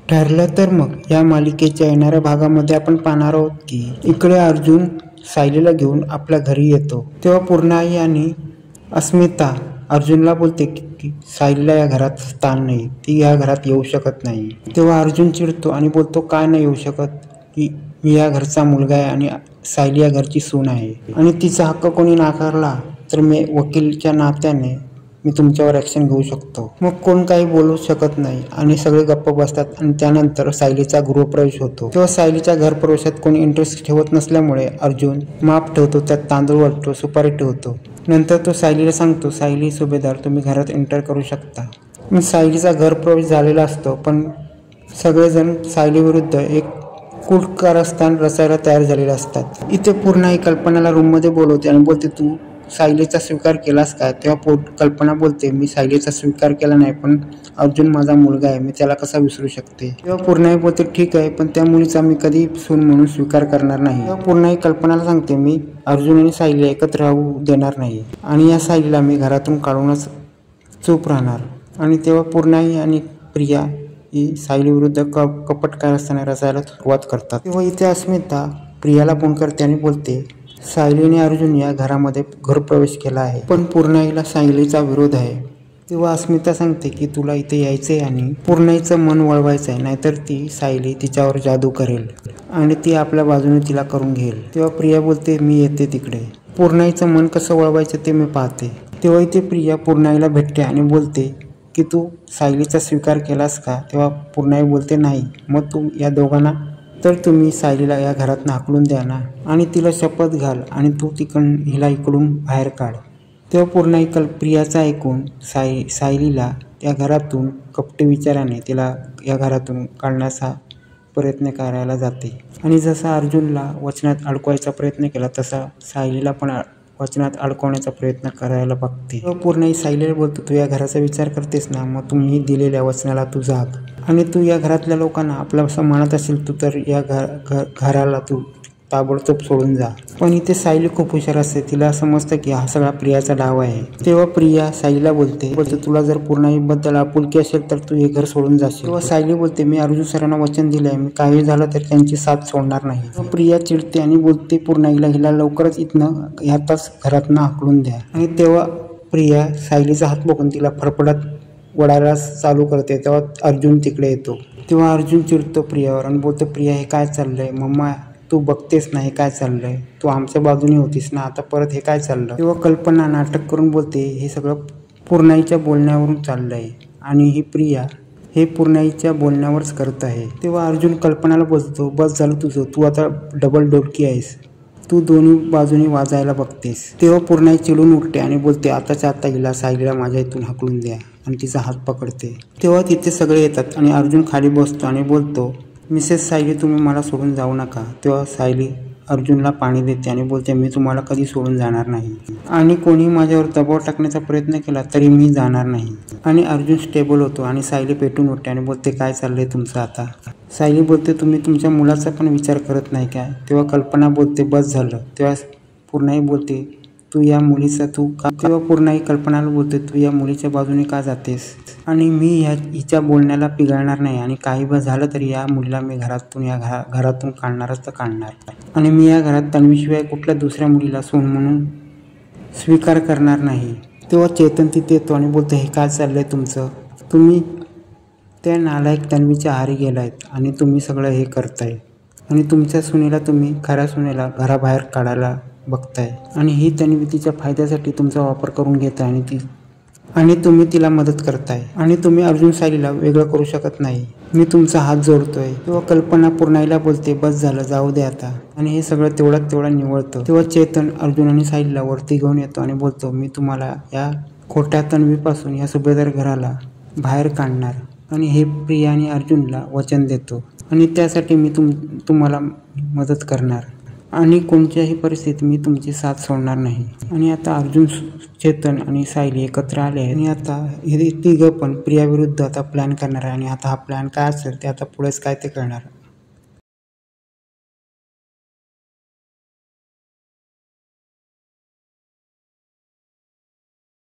ठरलं तर मग या मालिकेच्या येणाऱ्या भागामध्ये आपण पाहणार आहोत की इकडे अर्जुन सायलीला घेऊन आपल्या घरी येतो, तेव्हा पूर्णाई आणि अस्मिता अर्जुनला बोलते की सायलीला या घरात स्थान नाही, ती या घरात येऊ शकत नाही। तेव्हा अर्जुन चिडतो आणि बोलतो काय नाही येऊ शकत, की मी या घरचा मुलगा आहे आणि सायली या घरची सून आहे आणि तिचा हक्क कोणी नाकारला तर मी वकीलच्या नात्याने मी तुमच्यावर ॲक्शन घेऊ शकतो। मग कोण काही बोलू शकत नाही आणि सगळे गप्प बसतात आणि त्यानंतर सायलीचा गृहप्रवेश होतो। तेव्हा सायलीच्या घरप्रवेशात कोणी इंटरेस्ट ठेवत नसल्यामुळे अर्जुन माप ठेवतो, त्यात तांदूळ वाटतो, सुपारी ठेवतो। नंतर तो सायलीला सांगतो, सायली सुभेदार तुम्ही घरात एंटर करू शकता। सायलीचा घरप्रवेश झालेला असतो, पण सगळेजण सायली विरुद्ध एक कूट कारस्थान रचायला तयार झालेले असतात। इथे पूर्ण कल्पनाला रूममध्ये बोलवते आणि बोलते तू सायलीचा स्वीकार केलास का? तेव्हा कल्पना बोलते मी सायलीचा स्वीकार केला नाही, पण अर्जुन माझा मुलगा आहे, मी त्याला कसा विसरू शकते। तेव्हा पूर्णाई बोलते ठीक आहे, पण त्या मुलीचा मी कधी सून म्हणून स्वीकार करणार नाही। तेव्हा पूर्णाई कल्पनाला सांगते मी अर्जुन आणि सायली एकत्र राहू देणार नाही आणि या सायलीला मी घरातून काढूनच चूप राहणार। आणि तेव्हा पूर्णाई आणि प्रिया ही सायली विरुद्ध कपट कारस्थाने रचायला सुरुवात करतात। तेव्हा इथे अस्मिता प्रियाला फोन करते आणि बोलते सायलीने अर्जुन या घरामध्ये गृहप्रवेश केला आहे, पण पूर्णाईला सायलीचा विरोध आहे। तेव्हा अस्मिता सांगते की तुला इथे यायचंय आणि पूर्णाईचं मन वळवायचं आहे, नाहीतर ती सायली तिच्यावर जादू करेल आणि ती आपल्या बाजूने तिला करून घेईल। तेव्हा प्रिया बोलते मी येते तिकडे, पूर्णाईचं मन कसं वळवायचं ते मी पाहते। तेव्हा इथे प्रिया पूर्णाईला भेटते आणि बोलते की तू सायलीचा स्वीकार केलास का? तेव्हा पूर्णाई बोलते नाही। मग तू या दोघांना तर तुम्ही सायलीला या घरातून हाकलून द्या ना आणि तिला शपथ घाल आणि तू हिला इकडून बाहेर काढ। तेव्हा पूर्णाई प्रियाचा ऐकून सायलीला या घरातून कपटी विचाराने तिला या घरातून काढण्याचा प्रयत्न करायला जाते आणि जसा अर्जुनला वचनात अडकवायचा प्रयत्न केला तसा सायलीला पण वचनात अडकवण्याचा प्रयत्न करायला बघते। पूर्णाई सायलीला बोलतो तू या घराचा विचार करतेस ना, मग तुम्ही दिलेल्या वचनाला तू जाग आणि तू या घरातल्या लोकांना आपलं असं मानत असेल तू तर या घराला तू ताबडतोब सोडून जा। पण इथे सायली खूप हुशार असते, तिला समजतं की हा सगळा प्रियाचा डाव आहे। तेव्हा प्रिया सायलीला बोलते तुला जर पूर्णाईबद्दल आपुलकी असेल तर तू हे घर सोडून जाशील। तेव्हा सायली बोलते मी अर्जुन सरांना वचन दिलंय, मी काही झालं तर त्यांची साथ सोडणार नाही। प्रिया चिडते आणि बोलते पूर्णाईला हिला लवकरच इथनं ह्यातच घरातनं हाकलून द्या। आणि तेव्हा प्रिया सायलीचा हात बघून तिला फरफडत वडायला चालू करते। तेव्हा अर्जुन तिकडे येतो। तेव्हा अर्जुन चिडतो प्रियावर आणि बोलतो प्रिया हे काय चाललंय? मम्मा तू बघतेस ना हे काय चाललंय, तू आमच्या बाजूने होतीस ना, आता परत हे काय चाललं? तेव्हा कल्पना नाटक करून बोलते हे सगळं पूर्णाईच्या बोलण्यावरून चाललंय आणि ही प्रिया हे पूर्णाईच्या बोलण्यावरच करत आहे। तेव्हा अर्जुन कल्पनाला बोलतो बस झालं तुझं, तू आता डबल डोलकी आहेस, तू दोन्ही बाजूनी वाजायला बघतेस। तेव्हा पूर्णाई चिडून उठते आणि बोलते आताच्या आता हिला सायलीला माझ्या इथून हाकलून द्या आणि तिचा हात पकडते। तेव्हा तिथे सगळे येतात आणि अर्जुन खाली बसतो आणि बोलतो मिसेस सायली तुम्ही मला सोडून जाऊ नका। तेव्हा सायली अर्जुनला पाणी देते आणि बोलते मी तुम्हाला कधी सोडून जाणार नाही आणि कोणी माझ्यावर दबाव टाकण्याचा प्रयत्न केला तरी मी जाणार नाही। आणि अर्जुन स्टेबल होतो आणि सायली पेटून उठते आणि बोलते काय चाललंय तुमचं आता? सायली बोलते तुम्ही तुमच्या मुलाचा पण विचार करत नाही काय? तेव्हा कल्पना बोलते बस झालं। तेव्हा पूर्णाई बोलते तू या मुलीचा तेव्हा पूर्णाई कल्पनाला बोलते तू या मुलीच्या बाजूने का जातेस आणि मी हिच्या बोलण्याला पिघळणार नाही आणि काही झालं तरी या मुलीला मी घरातून काढणारच तर काढणार आणि मी या घरात तन्वीशिवाय कुठल्या दुसऱ्या मुलीला सून म्हणून स्वीकार करणार नाही। तेव्हा चेतन तिथे येतो आणि बोलतो हे काय चाललंय तुमचं? तुम्ही त्या नालायक तन्वीच्या आहारी गेलायत आणि तुम्ही सगळं हे करताय आणि तुमच्या सुनेला तुम्ही खऱ्या सुनेला घराबाहेर काढायला बघताय आणि ही तन्वी तिच्या फायद्यासाठी तुमचा वापर करून घेत आहे आणि तुम्ही तिला मदत करताय आणि तुम्ही अर्जुन सायलीला वेगळं करू शकत नाही। मी तुमचा हात जोडतोय। तेव्हा कल्पना पूर्णाईला बोलते बस झालं जाऊ दे आता आणि हे सगळं तेवढं निवळतं। तेव्हा चेतन अर्जुन आणि सायलीला वरती घेऊन येतो आणि बोलतो मी तुम्हाला या खोट्या तन्वीपासून या सुभेदार घराला बाहेर काढणार आणि हे प्रिया आणि अर्जुनला वचन देतो आणि त्यासाठी मी तुम्हाला मदत करणार आणि कोणत्याही परिस्थितीत मी तुमची साथ सोडणार नाही। आणि आता अर्जुन चेतन आणि सायली एकत्र आले आहेत आणि आता हे तिघं पण प्रिया विरुद्ध आता प्लॅन करणार आहे आणि आता हा प्लॅन काय असेल ते आता पुढेच काय ते कळणार।